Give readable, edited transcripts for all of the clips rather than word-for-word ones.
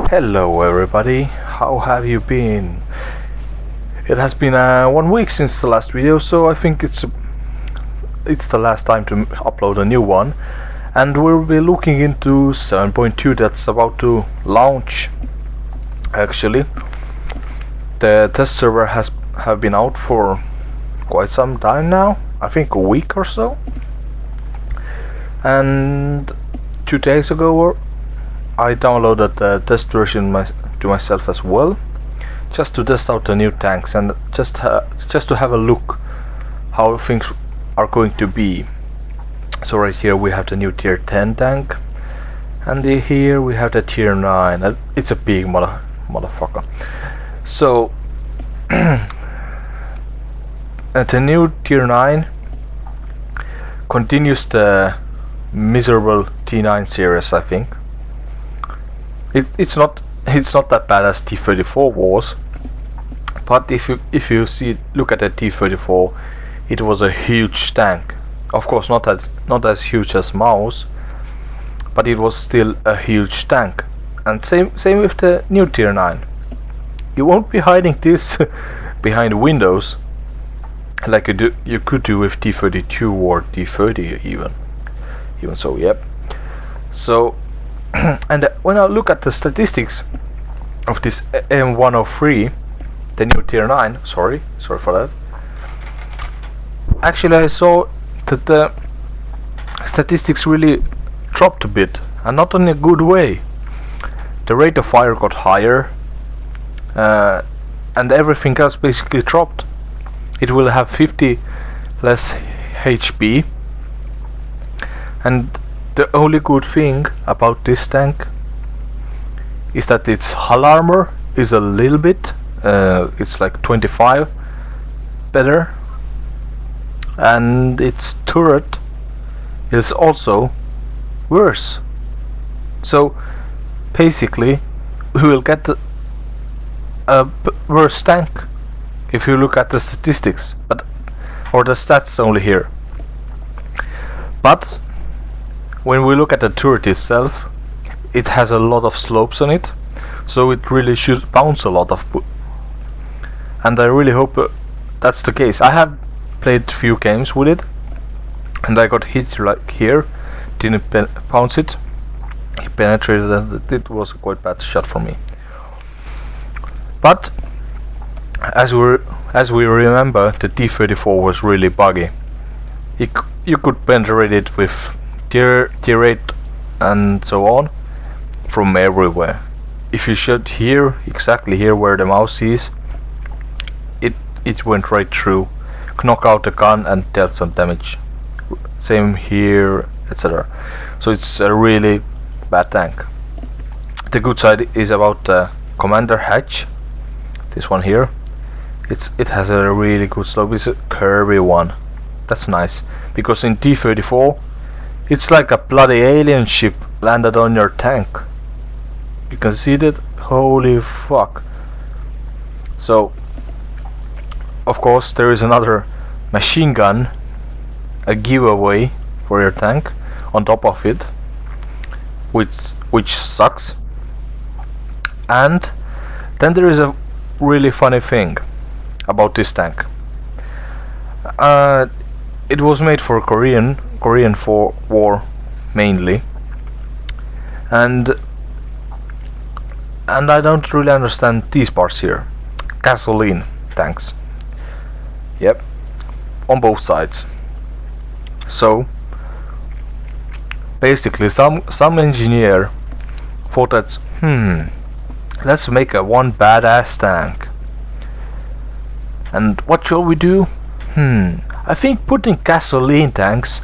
Hello everybody, how have you been? It has been 1 week since the last video, so I think it's the last time to upload a new one, and we'll be looking into 7.2 that's about to launch. Actually, the test server have been out for quite some time now, I think a week or so, and 2 days ago I downloaded the test version to myself as well, just to test out the new tanks and just to have a look how things are going to be. So right here we have the new tier 10 tank, and here we have the tier 9. It's a big motherfucker. So the new tier 9 continues the miserable T9 series, I think. It's not that bad as T34 was, but if you look at the T34, it was a huge tank. Of course, not as huge as Mouse, but it was still a huge tank. And same with the new tier 9. You won't be hiding this behind windows like you could do with T32 or T30 even so. Yep. So and when I look at the statistics of this M103, the new tier 9, sorry for that, actually I saw that the statistics really dropped a bit, and not in a good way. The rate of fire got higher, and everything else basically dropped. It will have 50 less HP, and the only good thing about this tank is that its hull armor is a little bit, it's like 25 better, and its turret is also worse. So basically we will get a worse tank if you look at the statistics, or the stats only here. But when we look at the turret itself, it has a lot of slopes on it, so it really should bounce a lot and I really hope that's the case. I have played few games with it, and I got hit like here, didn't bounce it, he penetrated, and it was a quite bad shot for me. But as we remember, the T34 was really buggy. You could penetrate it with tier 8 and so on from everywhere. If you shot here, exactly here where the mouse is, it went right through, knock out the gun and dealt some damage. Same here, etc. So it's a really bad tank. The good side is about the commander hatch, this one here. It has a really good slope. It's a curvy one. That's nice, because in T34 it's like a bloody alien ship landed on your tank. You can see that? Holy fuck. So of course there is another machine gun, a giveaway for your tank on top of it, which sucks. And then there is a really funny thing about this tank. It was made for Korean war mainly, and I don't really understand these parts here. Gasoline tanks. Yep, on both sides. So basically some engineer thought that let's make one badass tank. And what shall we do? I think putting gasoline tanks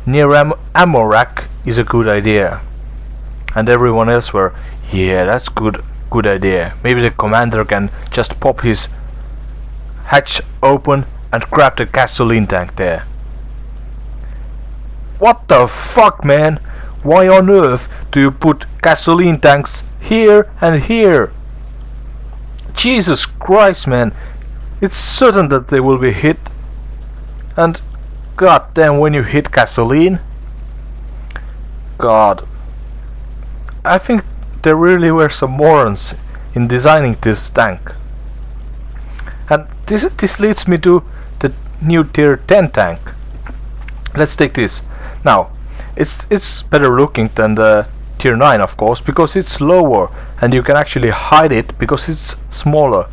near ammo rack is a good idea. And everyone else were, yeah, that's good idea. Maybe the commander can just pop his hatch open and grab the gasoline tank there. What the fuck, man? Why on earth do you put gasoline tanks here and here? Jesus Christ, man. It's certain that they will be hit. And god damn, when you hit gasoline, god, I think there really were some morons in designing this tank. And this leads me to the new tier 10 tank. Let's take this. Now, it's better looking than the tier 9, of course, because it's lower and you can actually hide it because it's smaller.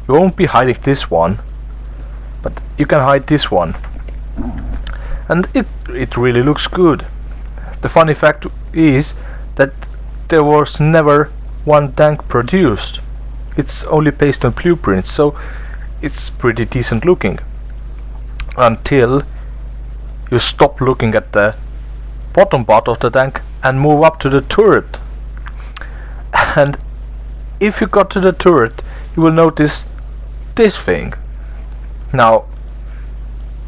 You won't be hiding this one, but you can hide this one. And it really looks good. The funny fact is that there was never one tank produced. It's only based on blueprints, so it's pretty decent looking. Until you stop looking at the bottom part of the tank and move up to the turret. And if you got to the turret, you will notice this thing. Now,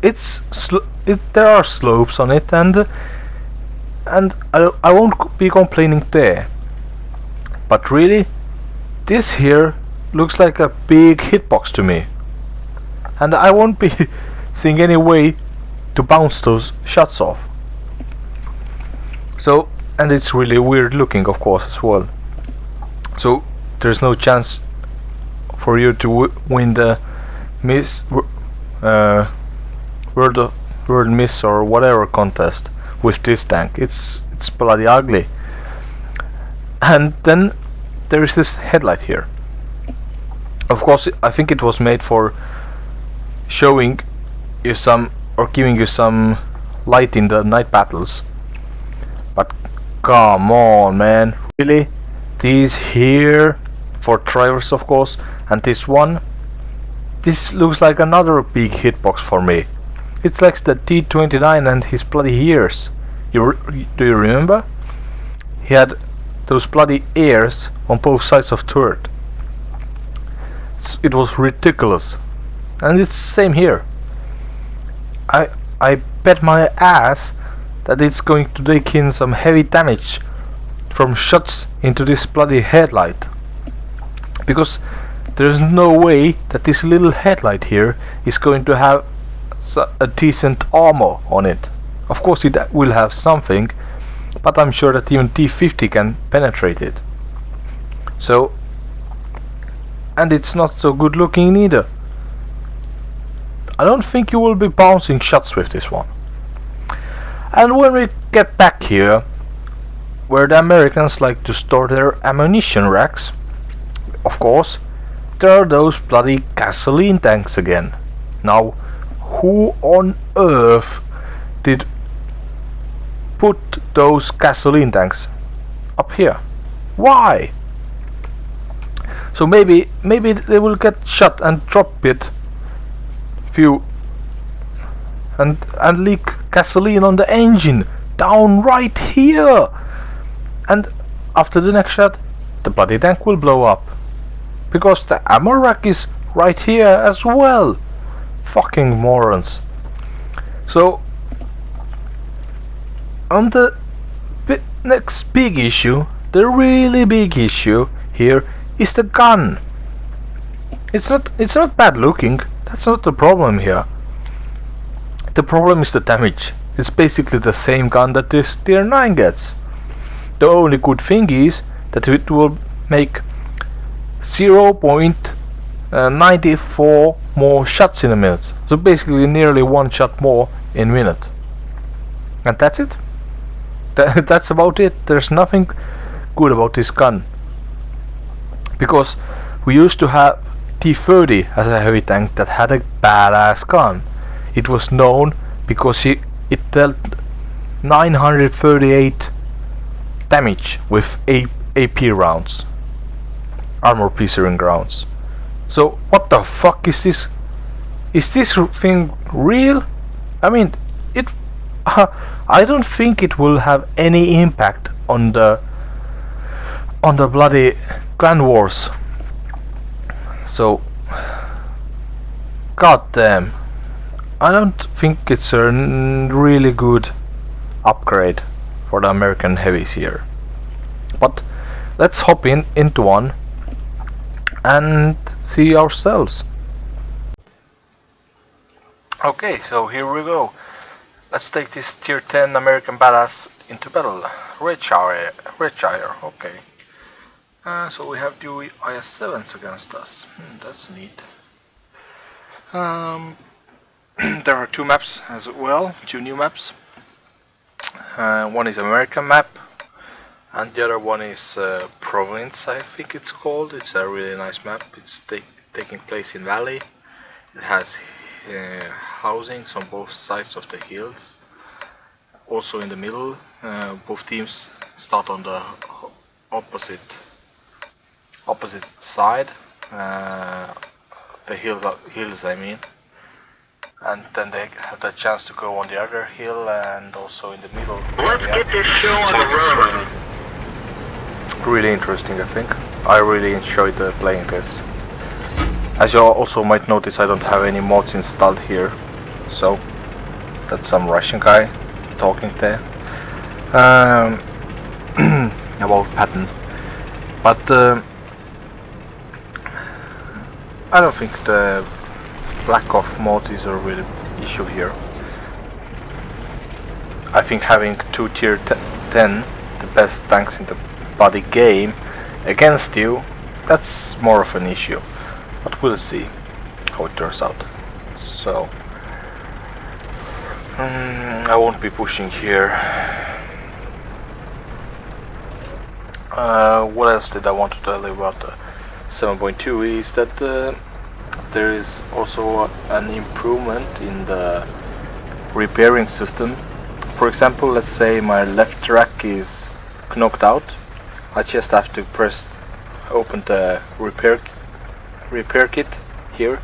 there are slopes on it, and I won't be complaining there. But really, this here looks like a big hitbox to me, and I won't be seeing any way to bounce those shots off. So, and it's really weird looking, of course, as well. So there's no chance for you to win the World Miss or whatever contest with this tank. It's bloody ugly. And then there is this headlight here. Of course, I think it was made for showing you some, or giving you some light in the night battles. But come on, man, really? These here for drivers, of course, and this one. This looks like another big hitbox for me. It's like the T29 and his bloody ears. Do you remember? He had those bloody ears on both sides of turret. It was ridiculous. And it's the same here. I bet my ass that it's going to take in some heavy damage from shots into this bloody headlight. Because there's no way that this little headlight here is going to have a decent armor on it. Of course it will have something, but I'm sure that even T50 can penetrate it. So, and it's not so good looking either. I don't think you will be bouncing shots with this one. And when we get back here, where the Americans like to store their ammunition racks, of course, there are those bloody gasoline tanks again. Now, who on earth did put those gasoline tanks up here? Why? So maybe they will get shot and drop it few and leak gasoline on the engine down right here, and after the next shot the bloody tank will blow up because the ammo rack is right here as well. Fucking morons. So on the next big issue, the really big issue here is the gun. It's not bad looking. That's not the problem here. The problem is the damage. It's basically the same gun that this tier 9 gets. The only good thing is that it will make 0.94 more shots in a minute. So basically nearly one shot more in a minute. And that's it. That's about it. There's nothing good about this gun. Because we used to have T30 as a heavy tank that had a badass gun. It was known because it dealt 938 damage with AP rounds, armor piercing rounds. So what the fuck is this? Is this thing real? I mean, I don't think it will have any impact on the bloody clan wars. So, goddamn, I don't think it's a really good upgrade for the American heavies here. But let's hop into one and see ourselves. Okay, so here we go. Let's take this tier 10 American badass into battle. Redshire, okay. So we have two IS-7s against us. That's neat. There are two maps as well, two new maps. One is American map, and the other one is Province, I think it's called. It's a really nice map. It's taking place in Valley. It has housings on both sides of the hills. Also in the middle, both teams start on the opposite side, the hills I mean, and then they have the chance to go on the other hill and also in the middle. Let's get this show on the road. Really interesting, I think. I really enjoyed playing this. As you also might notice, I don't have any mods installed here, so that's some Russian guy talking there about pattern. But I don't think the lack of mods is a real issue here. I think having two tier 10, the best tanks in the body game, against you, that's more of an issue. But we'll see how it turns out. So I won't be pushing here. What else did I want to tell you about the 7.2 is that there is also an improvement in the repairing system. For example, let's say my left rack is knocked out. I just have to open the repair kit here.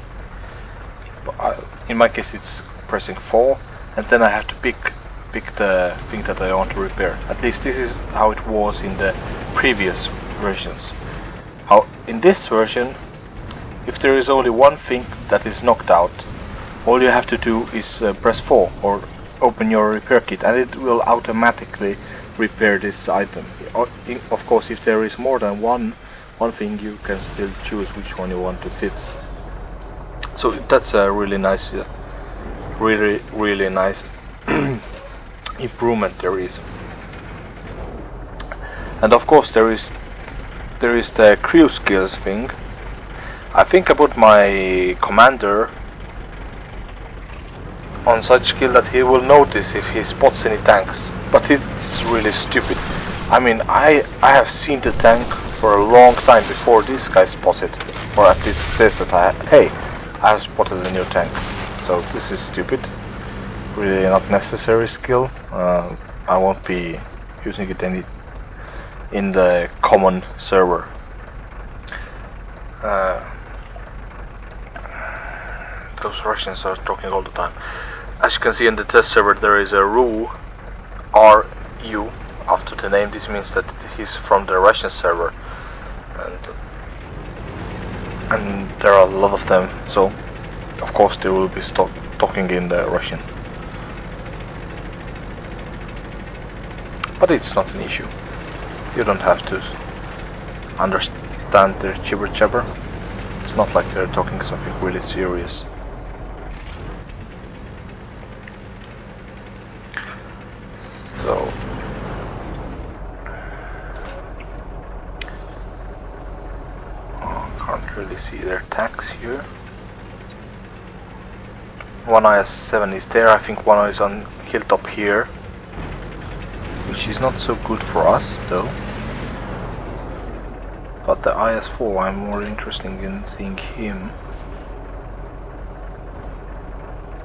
In my case it's pressing 4, and then I have to pick the thing that I want to repair. At least this is how it was in the previous versions. How in this version, if there is only one thing that is knocked out, all you have to do is press 4 or open your repair kit, and it will automatically repair this item. Of course, if there is more than one thing, you can still choose which one you want to fix. So that's a really nice, really nice improvement there is. And of course there is the crew skills thing. I think I put my commander on such skill that he will notice if he spots any tanks, but it's really stupid. I mean, I have seen the tank for a long time before this guy spots it, or at least says that hey, I have spotted a new tank. So this is stupid, really not necessary skill. I won't be using it in the common server. Those Russians are talking all the time. As you can see in the test server, there is a RU, RU, after the name. This means that he's from the Russian server, and there are a lot of them, so of course they will be talking in the Russian. But it's not an issue. You don't have to understand their jibber jabber. It's not like they're talking something really serious. So can't really see their tanks here. One IS-7 is there. I think one is on hilltop here, which is not so good for us though. But the IS-4, I'm more interested in seeing him.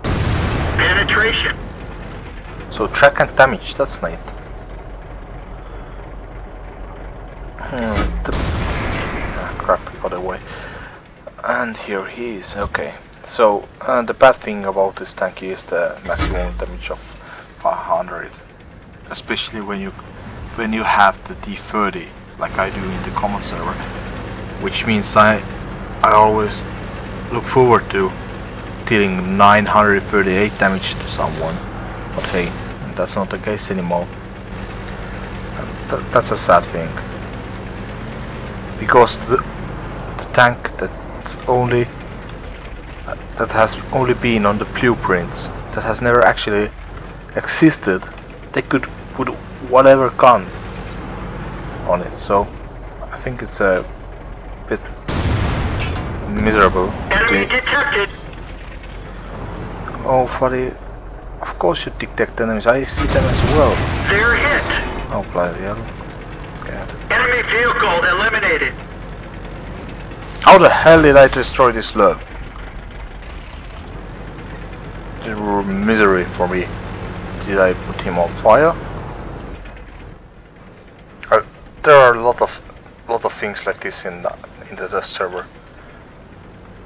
Penetration. So track and damage, that's neat. Crap, he got away. And here he is, okay. So the bad thing about this tank is the maximum damage of 500. Especially when you have the D30, like I do in the common server. Which means I always look forward to dealing 938 damage to someone. But hey, that's not the case anymore. That's a sad thing. Because the tank that has only been on the blueprints, that has never actually existed, they could put whatever gun on it. So I think it's a bit miserable. Enemy detected. Oh, buddy. Of course you detect enemies. I see them as well. They're hit. Oh, bloody hell. God. Enemy vehicle eliminated. How the hell did I destroy this love? It was misery for me. Did I put him on fire? There are a lot of things like this in the test server,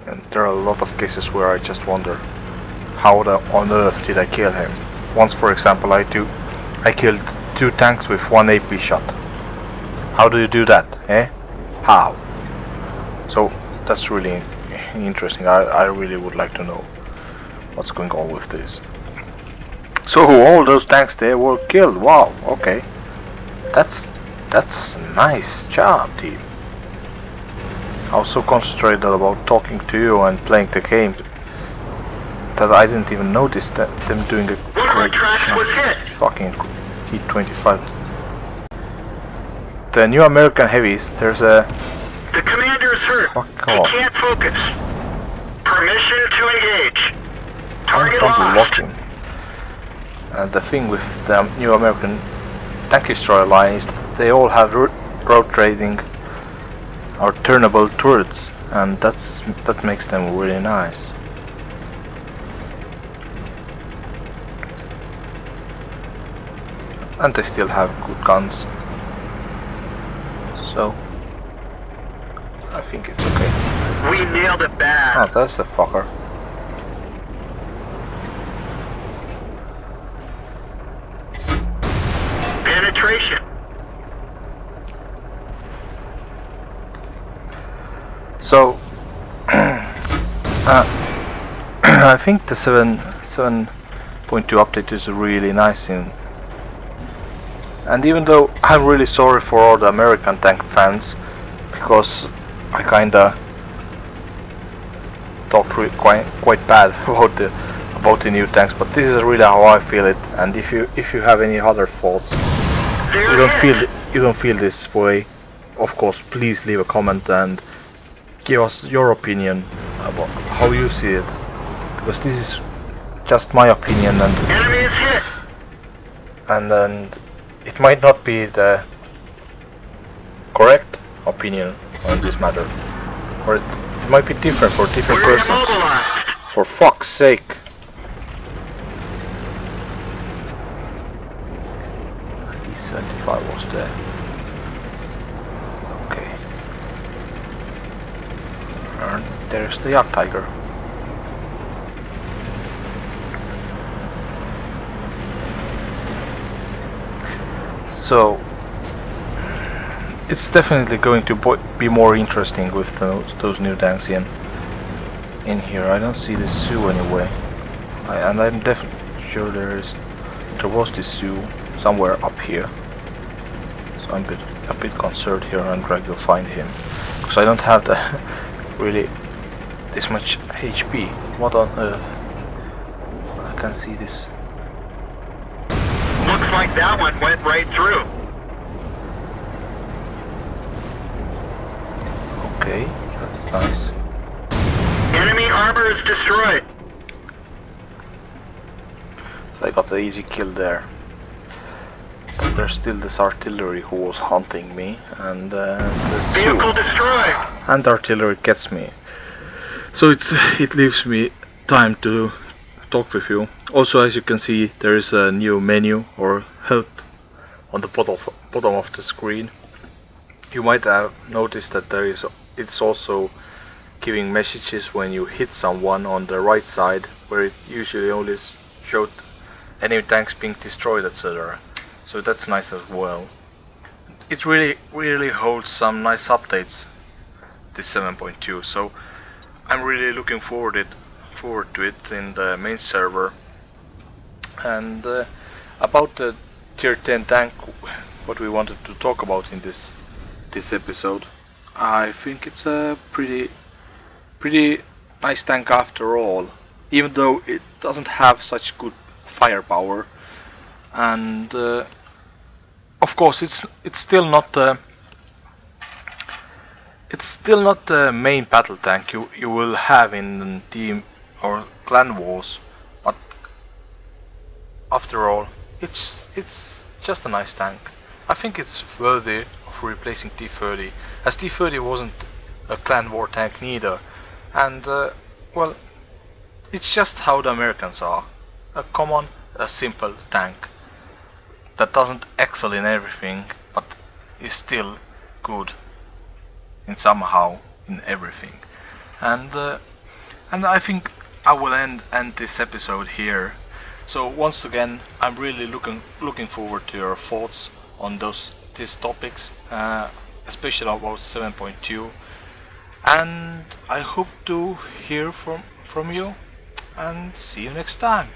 and there are a lot of cases where I just wonder, how on earth did I kill him? Once, for example, I killed 2 tanks with 1 AP shot. How do you do that, eh? How? So that's really interesting. I really would like to know what's going on with this. So all those tanks there were killed. Wow. Okay. That's nice job, team. I was so concentrated about talking to you and playing the game that I didn't even notice that them doing a great job. Fucking T-25. The new American heavies. There's a. The commander's hurt. Fuck He off. can't focus. Permission to engage. Target Don't lock lost. him. And the thing with the new American tank destroyer line is that they all have rotating or turnable turrets, and that makes them really nice. And they still have good guns, so I think it's okay. We nailed it bad. Oh, that's a fucker. Penetration. So I think the 7.2 update is really nice and even though I'm really sorry for all the American tank fans, because I kinda talked quite bad about the new tanks, but this is really how I feel it. And if you have any other thoughts, you don't feel this way, of course, please leave a comment and give us your opinion about how you see it, because this is just my opinion, Enemy is hit. and it might not be the correct opinion on this matter, or it might be different for different We're persons. immobilized. For fuck's sake. E75 was there. Okay. And there's the Yak Tiger. So it's definitely going to be more interesting with those new tanks in here. I don't see the zoo anyway, and I'm definitely sure there was this zoo somewhere up here. So I'm a bit concerned here and trying to find him, because I don't have the really this much HP. What on earth? I can see this. Looks like that one went right through. Okay, that's nice. Enemy armor is destroyed. So I got the easy kill there. But there's still this artillery who was hunting me, and the Vehicle destroyed. and artillery gets me. So it leaves me time to talk with you. Also, as you can see, there is a new menu or help on the bottom of the screen. You might have noticed that it's also giving messages when you hit someone on the right side, where it usually only showed enemy tanks being destroyed, etc. So that's nice as well. It really holds some nice updates, this 7.2. So I'm really looking forward to it in the main server. And about the tier 10 tank, what we wanted to talk about in this episode, I think it's a pretty nice tank after all, even though it doesn't have such good firepower, and of course it's still not It's still not the main battle tank you will have in team or clan wars, but after all, it's just a nice tank. I think it's worthy of replacing T30, as T30 wasn't a clan war tank neither, and well, it's just how the Americans are. A common, a simple tank that doesn't excel in everything, but is still good in somehow in everything. And and I think I will end this episode here. So once again, I'm really looking forward to your thoughts on these topics, especially about 7.2. And I hope to hear from you. And see you next time.